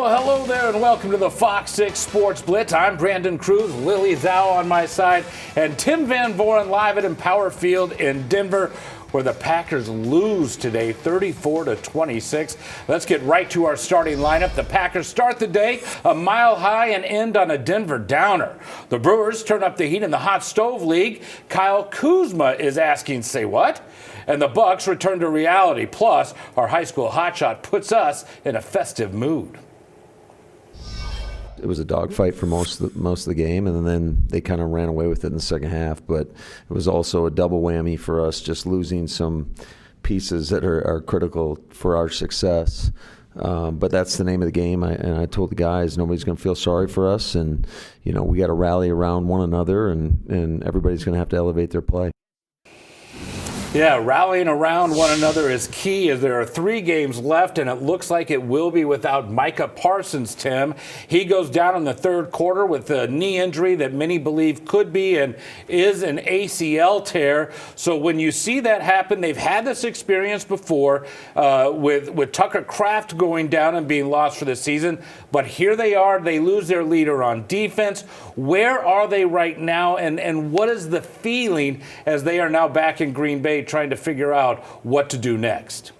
Well, hello there and welcome to the FOX6 Sports Blitz. I'm Brandon Cruz, Lily Zhao on my side, and Tim Van Voren live at Empower Field in Denver, where the Packers lose today 34-26. Let's get right to our starting lineup. The Packers start the day a mile high and end on a Denver downer. The Brewers turn up the heat in the Hot Stove League. Kyle Kuzma is asking, say what? And the Bucks return to reality. Plus, our high school hotshot puts us in a festive mood. It was a dogfight for most of the game, and then they kind of ran away with it in the second half. But it was also a double whammy for us, just losing some pieces that are critical for our success. But that's the name of the game. And I told the guys nobody's going to feel sorry for us, and we got to rally around one another, and everybody's going to have to elevate their play. Yeah, rallying around one another is key as there are 3 games left, and it looks like it will be without Micah Parsons, Tim. He goes down in the third quarter with a knee injury that many believe could be and is an ACL tear. So when you see that happen, they've had this experience before with Tucker Kraft going down and being lost for the season. But here they are. They lose their leader on defense. Where are they right now, and what is the feeling as they are now back in Green Bay trying to figure out what to do next?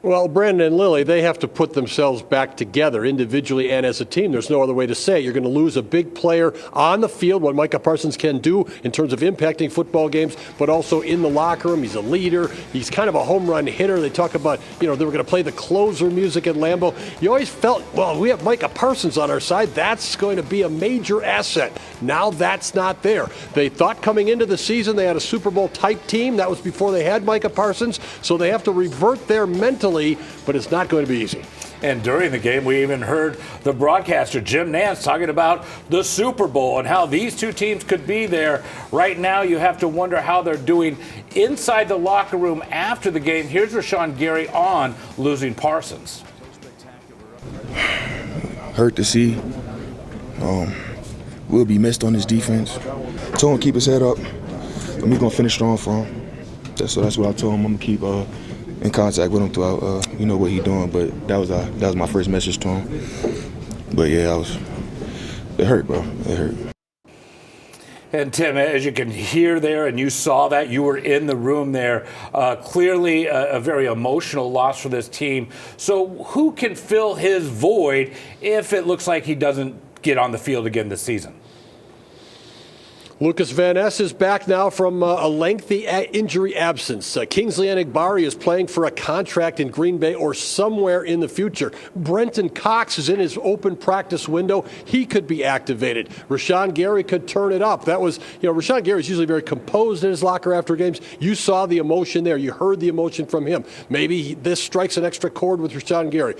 Well, Brandon and Lily, they have to put themselves back together individually and as a team. There's no other way to say it. You're going to lose a big player on the field, what Micah Parsons can do in terms of impacting football games, but also in the locker room. He's a leader. He's kind of a home run hitter. They talk about, they were going to play the closer music at Lambeau. You always felt, well, we have Micah Parsons on our side. That's going to be a major asset. Now that's not there. They thought coming into the season they had a Super Bowl type team. That was before they had Micah Parsons. So they have to revert there mentally, but it's not going to be easy. And during the game, we even heard the broadcaster, Jim Nantz, talking about the Super Bowl and how these two teams could be there. Right now, you have to wonder how they're doing inside the locker room after the game. Here's Rashawn Gary on losing Parsons. Hurt to see. We'll be missed on this defense. Told him to keep his head up. And we're going to finish strong for him. So that's what I told him. I'm going to keep in contact with him throughout, what he's doing. But that was my first message to him. But yeah, it hurt, bro. It hurt. And Tim, as you can hear there, and you saw that, you were in the room there, clearly a very emotional loss for this team. So who can fill his void if it looks like he doesn't get on the field again this season? Lucas Van Ness is back now from a lengthy injury absence. Kingsley Enagbari is playing for a contract in Green Bay or somewhere in the future. Brenton Cox is in his open practice window. He could be activated. Rashawn Gary could turn it up. That was, Rashawn Gary is usually very composed in his locker after games. You saw the emotion there. You heard the emotion from him. Maybe this strikes an extra chord with Rashawn Gary.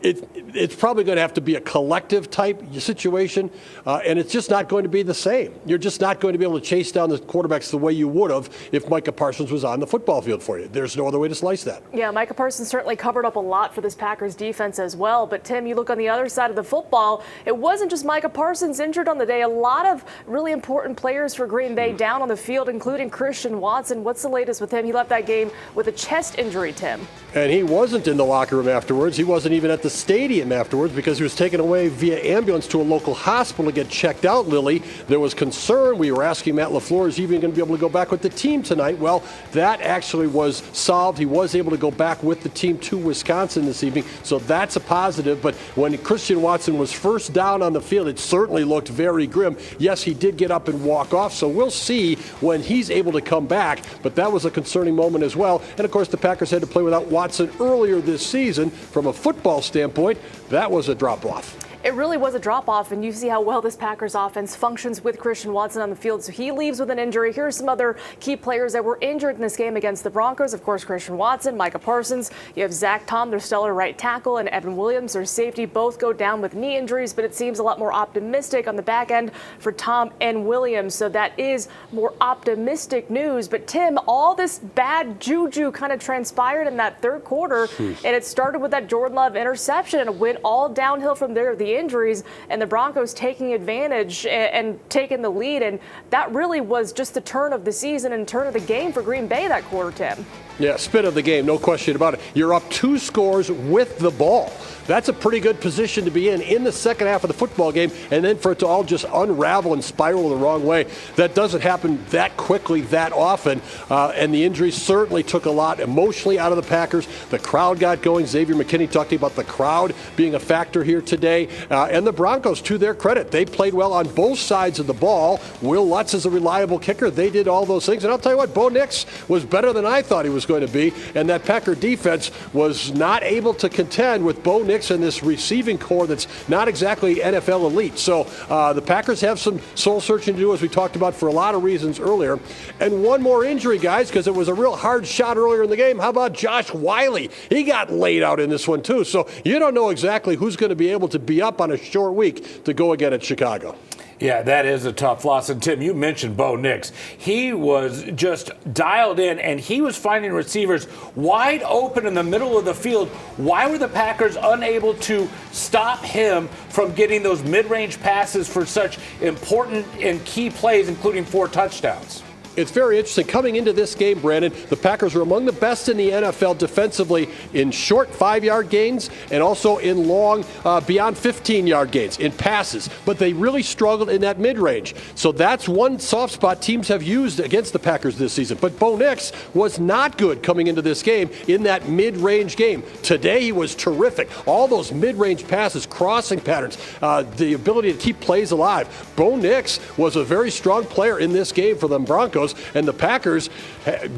It's probably going to have to be a collective type situation, and it's just not going to be the same. You're just not going to be able to chase down the quarterbacks the way you would have if Micah Parsons was on the football field for you. There's no other way to slice that. Yeah, Micah Parsons certainly covered up a lot for this Packers defense as well. But, Tim, you look on the other side of the football, it wasn't just Micah Parsons injured on the day. A lot of really important players for Green Bay down on the field, including Christian Watson. What's the latest with him? He left that game with a chest injury, Tim. And he wasn't in the locker room afterwards. He wasn't even at the stadium afterwards because he was taken away via ambulance to a local hospital to get checked out, Lily. There was concern. We were asking Matt LaFleur, is he even going to be able to go back with the team tonight? Well, that actually was solved. He was able to go back with the team to Wisconsin this evening, so that's a positive. But when Christian Watson was first down on the field, it certainly looked very grim. Yes, he did get up and walk off, so we'll see when he's able to come back. But that was a concerning moment as well. And, of course, the Packers had to play without Watson earlier this season. From a football standpoint, that was a drop-off. It really was a drop-off, and you see how well this Packers offense functions with Christian Watson on the field. So he leaves with an injury. Here are some other key players that were injured in this game against the Broncos. Of course, Christian Watson, Micah Parsons. You have Zach Tom, their stellar right tackle, and Evan Williams, their safety. Both go down with knee injuries, but it seems a lot more optimistic on the back end for Tom and Williams. So that is more optimistic news. But, Tim, all this bad juju kind of transpired in that third quarter, and it started with that Jordan Love interception, and it went all downhill from there. The injuries and the Broncos taking advantage and taking the lead. And that really was just the turn of the season and turn of the game for Green Bay that quarter, Tim. Yeah, spin of the game, no question about it. You're up 2 scores with the ball. That's a pretty good position to be in the second half of the football game, and then for it to all just unravel and spiral the wrong way. That doesn't happen that quickly, that often, and the injuries certainly took a lot emotionally out of the Packers. The crowd got going. Xavier McKinney talking about the crowd being a factor here today, and the Broncos, to their credit, they played well on both sides of the ball. Will Lutz is a reliable kicker. They did all those things, and I'll tell you what, Bo Nix was better than I thought he was going to be, and that Packer defense was not able to contend with Bo Nix and this receiving core that's not exactly NFL elite. So the Packers have some soul searching to do, as we talked about, for a lot of reasons earlier. And one more injury, guys, because it was a real hard shot earlier in the game. How about Josh Wiley? He got laid out in this one, too. So you don't know exactly who's going to be able to be up on a short week to go again at Chicago. Yeah, that is a tough loss. And, Tim, you mentioned Bo Nix. He was just dialed in, and he was finding receivers wide open in the middle of the field. Why were the Packers unable to stop him from getting those mid-range passes for such important and key plays, including 4 touchdowns? It's very interesting. Coming into this game, Brandon, the Packers were among the best in the NFL defensively in short 5-yard gains and also in long beyond 15-yard gains in passes. But they really struggled in that mid-range. So that's one soft spot teams have used against the Packers this season. But Bo Nix was not good coming into this game in that mid-range game. Today he was terrific. All those mid-range passes, crossing patterns, the ability to keep plays alive. Bo Nix was a very strong player in this game for the Broncos. And the Packers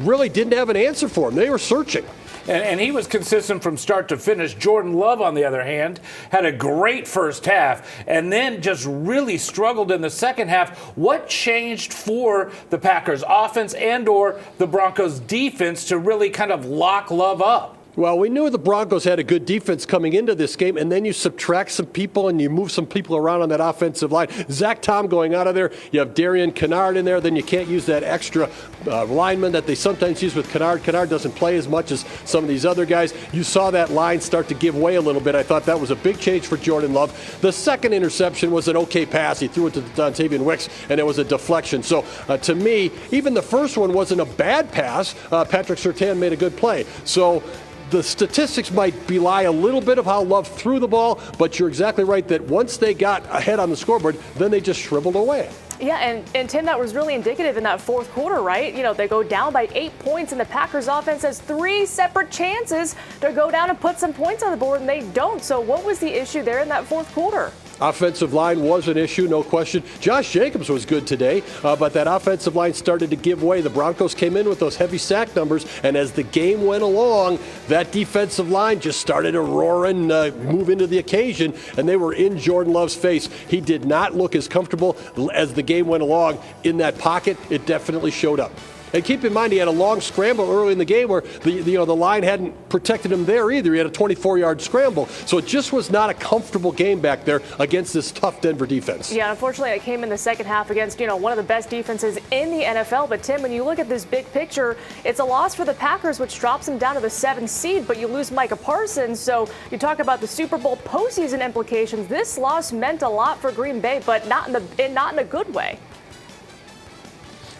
really didn't have an answer for him. They were searching. And he was consistent from start to finish. Jordan Love, on the other hand, had a great first half and then just really struggled in the second half. What changed for the Packers offense and or the Broncos defense to really kind of lock Love up? Well, we knew the Broncos had a good defense coming into this game, and then you subtract some people and you move some people around on that offensive line. Zach Tom going out of there. You have Darian Kennard in there. Then you can't use that extra lineman that they sometimes use with Kennard. Kennard doesn't play as much as some of these other guys. You saw that line start to give way a little bit. I thought that was a big change for Jordan Love. The second interception was an okay pass. He threw it to Dontavian Wicks, and it was a deflection. So, to me, even the first one wasn't a bad pass. Patrick Surtain made a good play. So, the statistics might belie a little bit of how Love threw the ball, but you're exactly right that once they got ahead on the scoreboard, then they just shriveled away. Yeah, and Tim, that was really indicative in that fourth quarter, right? You know, they go down by 8 points, and the Packers offense has 3 separate chances to go down and put some points on the board, and they don't. So what was the issue there in that fourth quarter? Offensive line was an issue, no question. Josh Jacobs was good today, but that offensive line started to give way. The Broncos came in with those heavy sack numbers, and as the game went along, that defensive line just started to roar and move into the occasion, and they were in Jordan Love's face. He did not look as comfortable as the game went along in that pocket. It definitely showed up. And keep in mind, he had a long scramble early in the game where the line hadn't protected him there either. He had a 24-yard scramble. So it just was not a comfortable game back there against this tough Denver defense. Yeah, unfortunately, it came in the second half against, one of the best defenses in the NFL. But, Tim, when you look at this big picture, it's a loss for the Packers, which drops them down to the 7th seed, but you lose Micah Parsons. So you talk about the Super Bowl postseason implications. This loss meant a lot for Green Bay, but not in a good way.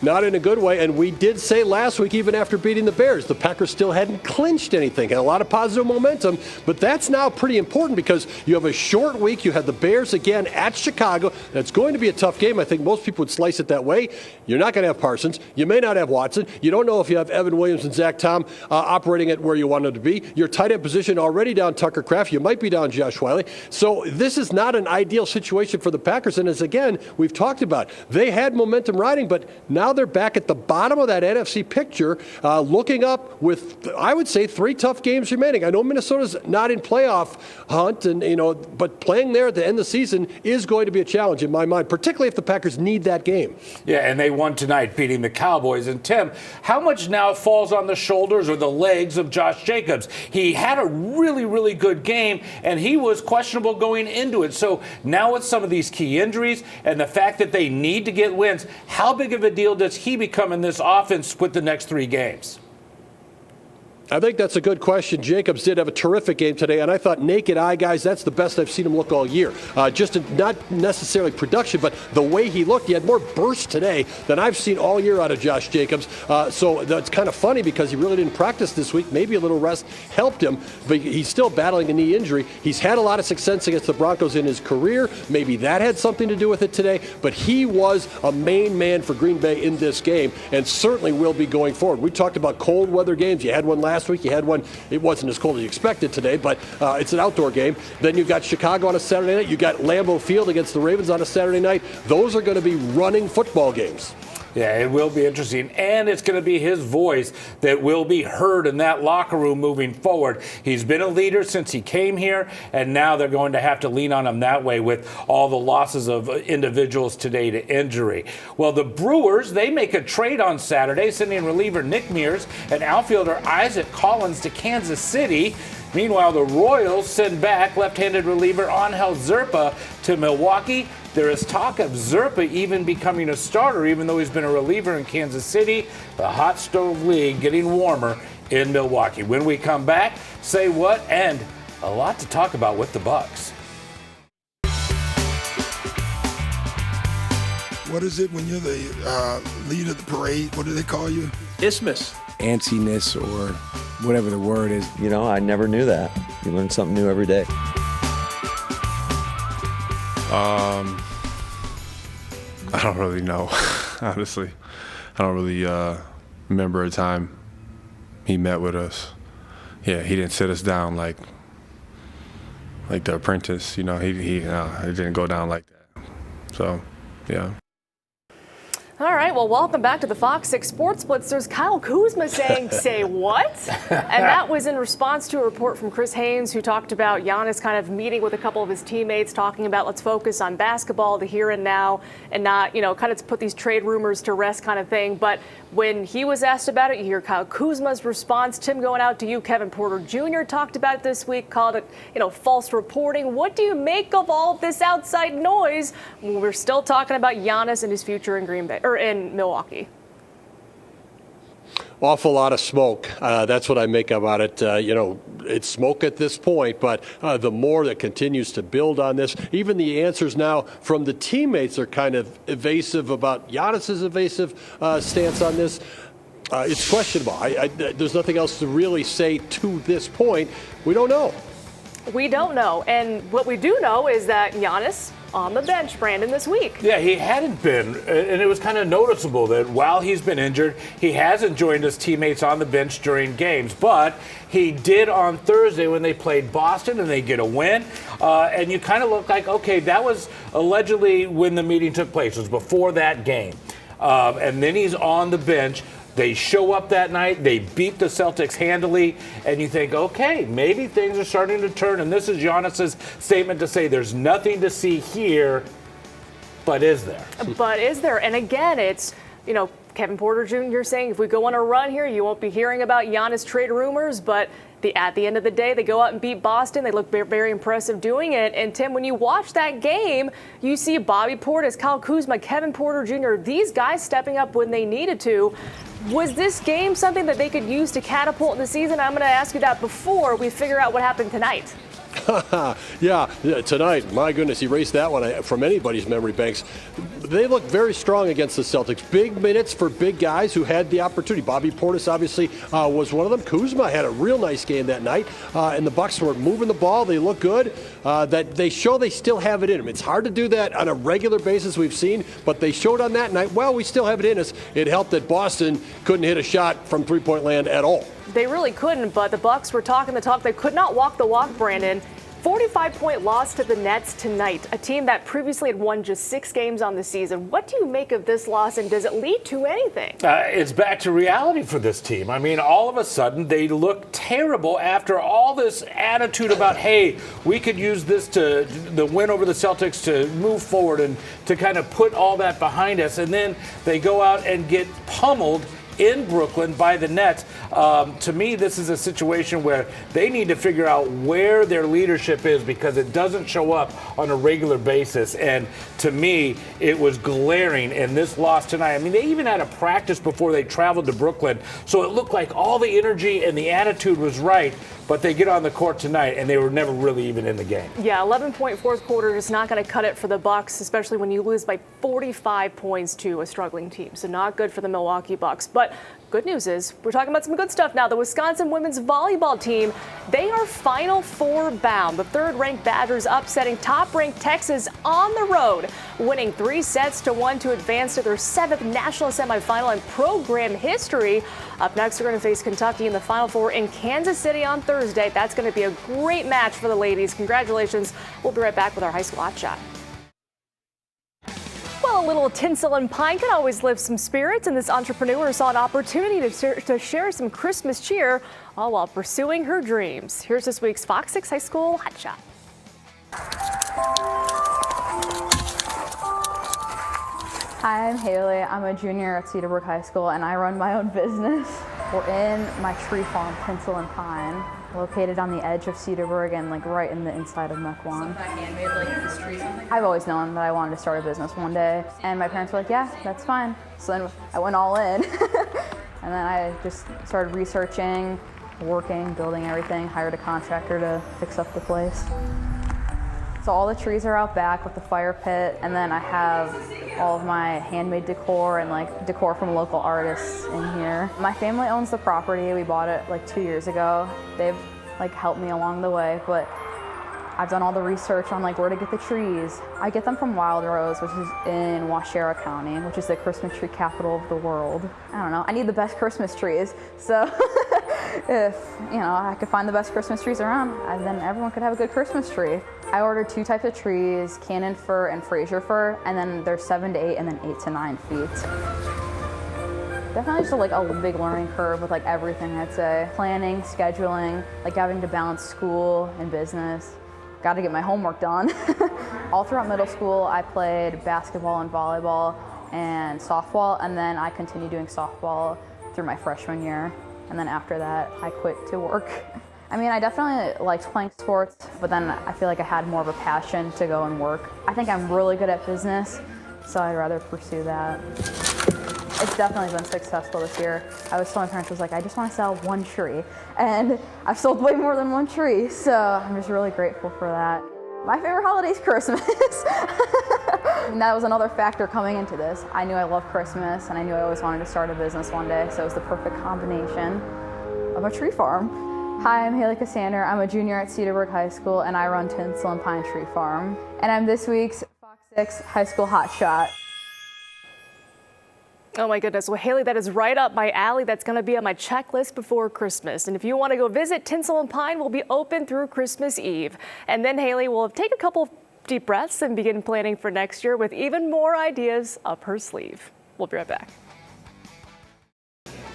Not in a good way, and we did say last week, even after beating the Bears, the Packers still hadn't clinched anything. Had a lot of positive momentum, but that's now pretty important because you have a short week. You have the Bears again at Chicago. That's going to be a tough game. I think most people would slice it that way. You're not going to have Parsons. You may not have Watson. You don't know if you have Evan Williams and Zach Tom operating at where you want them to be. Your tight end position already down Tucker Kraft. You might be down Josh Wiley. So this is not an ideal situation for the Packers, and as again, we've talked about, they had momentum riding, but now they're back at the bottom of that NFC picture, looking up with, I would say, 3 tough games remaining. I know Minnesota's not in playoff hunt, and but playing there at the end of the season is going to be a challenge in my mind, particularly if the Packers need that game. Yeah, and they won tonight, beating the Cowboys. And Tim, how much now falls on the shoulders or the legs of Josh Jacobs? He had a really, really good game, and he was questionable going into it. So now with some of these key injuries and the fact that they need to get wins, how big of a deal does he become in this offense with the next 3 games? I think that's a good question. Jacobs did have a terrific game today, and I thought naked eye, guys, that's the best I've seen him look all year. Not necessarily production, but the way he looked. He had more burst today than I've seen all year out of Josh Jacobs. So that's kind of funny because he really didn't practice this week. Maybe a little rest helped him, but he's still battling a knee injury. He's had a lot of success against the Broncos in his career. Maybe that had something to do with it today, but he was a main man for Green Bay in this game and certainly will be going forward. We talked about cold weather games. You had one last week. You had one. It wasn't as cold as you expected today, but it's an outdoor game. Then you've got Chicago on a Saturday night. You got Lambeau Field against the Ravens on a Saturday night. Those are going to be running football games. Yeah, it will be interesting, and it's going to be his voice that will be heard in that locker room moving forward. He's been a leader since he came here, and now they're going to have to lean on him that way with all the losses of individuals today to injury. Well, the Brewers, they make a trade on Saturday, sending reliever Nick Mears and outfielder Isaac Collins to Kansas City. Meanwhile, the Royals send back left-handed reliever Angel Zerpa to Milwaukee. There is talk of Zerpa even becoming a starter, even though he's been a reliever in Kansas City. The hot stove league getting warmer in Milwaukee. When we come back, say what, and a lot to talk about with the Bucks. What is it when you're the lead of the parade? What do they call you? Isthmus. Antsiness or whatever the word is. You know, I never knew that. You learn something new every day. I don't really know, honestly. I don't really remember a time he met with us. Yeah, he didn't sit us down like The Apprentice. You know, he didn't go down like that. So, yeah. All right, well, welcome back to the FOX6 Sports Blitz. There's Kyle Kuzma saying, say what? And that was in response to a report from Chris Haynes, who talked about Giannis kind of meeting with a couple of his teammates, talking about let's focus on basketball, the here and now, and not, kind of put these trade rumors to rest kind of thing. But when he was asked about it, you hear Kyle Kuzma's response. Tim, going out to you, Kevin Porter Jr. talked about it this week, called it, false reporting. What do you make of all of this outside noise when we're still talking about Giannis and his future in Green Bay? Or in Milwaukee? Awful lot of smoke. That's what I make about it. It's smoke at this point, but the more that continues to build on this, even the answers now from the teammates are kind of evasive about Giannis's evasive stance on this. It's questionable. There's nothing else to really say to this point. We don't know. We don't know. And what we do know is that Giannis on the bench, Brandon, this week. Yeah, he hadn't been, and it was kind of noticeable that while he's been injured, he hasn't joined his teammates on the bench during games, but he did on Thursday when they played Boston and they get a win, and you kind of look like, okay, that was allegedly when the meeting took place. It was before that game, and then he's on the bench. They show up that night, they beat the Celtics handily, and you think, okay, maybe things are starting to turn. And this is Giannis's statement to say there's nothing to see here, but is there? But is there? And again, it's, Kevin Porter Jr. saying if we go on a run here, you won't be hearing about Giannis trade rumors, but at the end of the day, they go out and beat Boston. They look very impressive doing it. And, Tim, when you watch that game, you see Bobby Portis, Kyle Kuzma, Kevin Porter Jr., these guys stepping up when they needed to. Was this game something that they could use to catapult the season? I'm going to ask you that before we figure out what happened tonight. Yeah, tonight, my goodness, erase that one from anybody's memory banks. They look very strong against the Celtics. Big minutes for big guys who had the opportunity. Bobby Portis obviously was one of them. Kuzma had a real nice game that night, and the Bucks were moving the ball. They look good. That they show they still have it in them. It's hard to do that on a regular basis, we've seen, but they showed on that night, well, we still have it in us. It helped that Boston couldn't hit a shot from three-point land at all. They really couldn't, but the Bucks were talking the talk. They could not walk the walk, Brandon. 45-point loss to the Nets tonight, a team that previously had won just 6 games on the season. What do you make of this loss, and does it lead to anything? It's back to reality for this team. I mean, all of a sudden, they look terrible after all this attitude about, hey, we could use this to the win over the Celtics to move forward and to kind of put all that behind us. And then they go out and get pummeled in Brooklyn by the Nets. To me, this is a situation where they need to figure out where their leadership is because it doesn't show up on a regular basis. And to me, it was glaring in this loss tonight. I mean, they even had a practice before they traveled to Brooklyn, so it looked like all the energy and the attitude was right, but they get on the court tonight and they were never really even in the game. Yeah, 11-point fourth quarter is not going to cut it for the Bucks, especially when you lose by 45 points to a struggling team. So not good for the Milwaukee Bucks. But good news is we're talking about some good stuff now. The Wisconsin women's volleyball team, they are Final Four bound. The third-ranked Badgers upsetting top-ranked Texas on the road, winning 3-1 to advance to their 7th national semifinal in program history. Up next, we're going to face Kentucky in the Final Four in Kansas City on Thursday. That's going to be a great match for the ladies. Congratulations. We'll be right back with our high school hot shot. Well, a little tinsel and pine can always lift some spirits, and this entrepreneur saw an opportunity to share some Christmas cheer, all while pursuing her dreams. Here's this week's Fox 6 High School Hot Shot. Hi, I'm Haley. I'm a junior at Cedarburg High School, and I run my own business. We're in my tree farm, Tinsel and Pine, located on the edge of Cedarburg and like right in the inside of Mequon. Handmade like this tree something? I've always known that I wanted to start a business one day, and my parents were like, yeah, that's fine. So then I went all in. And then I just started researching, working, building everything, hired a contractor to fix up the place. So all the trees are out back with the fire pit, and then I have all of my handmade decor and like decor from local artists in here. My family owns the property. We bought it like 2 years ago. They've like helped me along the way, but I've done all the research on like where to get the trees. I get them from Wild Rose, which is in Waushara County, which is the Christmas tree capital of the world. I don't know, I need the best Christmas trees. So if, I could find the best Christmas trees around, then everyone could have a good Christmas tree. I ordered 2 types of trees, Cannon fir and Fraser fir, and then they're 7 to 8 and then 8 to 9 feet. Definitely just like a big learning curve with like everything, I'd say. Planning, scheduling, like having to balance school and business. Got to get my homework done. All throughout middle school, I played basketball and volleyball and softball, and then I continued doing softball through my freshman year. And then after that, I quit to work. I mean, I definitely liked playing sports, but then I feel like I had more of a passion to go and work. I think I'm really good at business, so I'd rather pursue that. It's definitely been successful this year. I was telling my parents, I just want to sell 1 tree. And I've sold way more than 1 tree, so I'm just really grateful for that. My favorite holiday is Christmas. And that was another factor coming into this. I knew I loved Christmas, and I knew I always wanted to start a business one day, so it was the perfect combination of a tree farm. Hi, I'm Haley Cassander. I'm a junior at Cedarburg High School, and I run Tinsel and Pine Tree Farm. And I'm this week's Fox 6 High School Hot Shot. Oh my goodness. Well, Haley, that is right up my alley. That's going to be on my checklist before Christmas. And if you want to go visit, Tinsel and Pine will be open through Christmas Eve. And then Haley will take a couple of deep breaths and begin planning for next year with even more ideas up her sleeve. We'll be right back.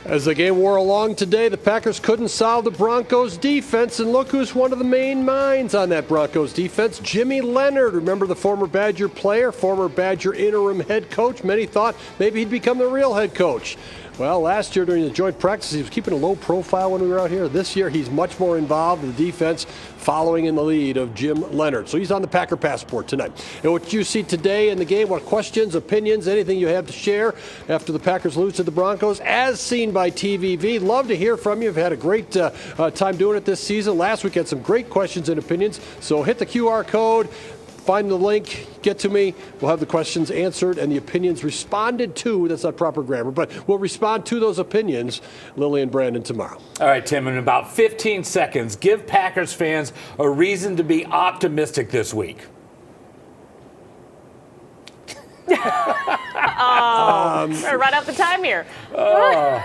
As the game wore along today, the Packers couldn't solve the Broncos' defense, and look who's one of the main minds on that Broncos defense, Jimmy Leonard. Remember the former Badger player, former Badger interim head coach? Many thought maybe he'd become the real head coach. Well, last year during the joint practice, he was keeping a low profile when we were out here. This year, he's much more involved in the defense, following in the lead of Jim Leonard. So he's on the Packer Passport tonight. And what you see today in the game, what questions, opinions, anything you have to share after the Packers lose to the Broncos, as seen by TVV. Love to hear from you. You've had a great time doing it this season. Last week had some great questions and opinions. So hit the QR code. Find the link, get to me. We'll have the questions answered and the opinions responded to. That's not proper grammar, but we'll respond to those opinions, Lily and Brandon, tomorrow. All right, Tim, in about 15 seconds, give Packers fans a reason to be optimistic this week. Right off the time here. All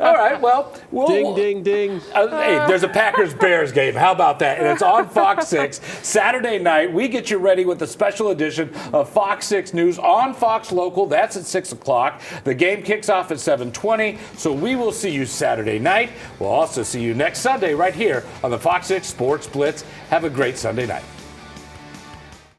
right, well. Ding, ding, ding. Hey, there's a Packers-Bears game. How about that? And it's on Fox 6. Saturday night, we get you ready with a special edition of Fox 6 News on Fox Local. That's at 6 o'clock. The game kicks off at 7:20, so we will see you Saturday night. We'll also see you next Sunday right here on the Fox 6 Sports Blitz. Have a great Sunday night.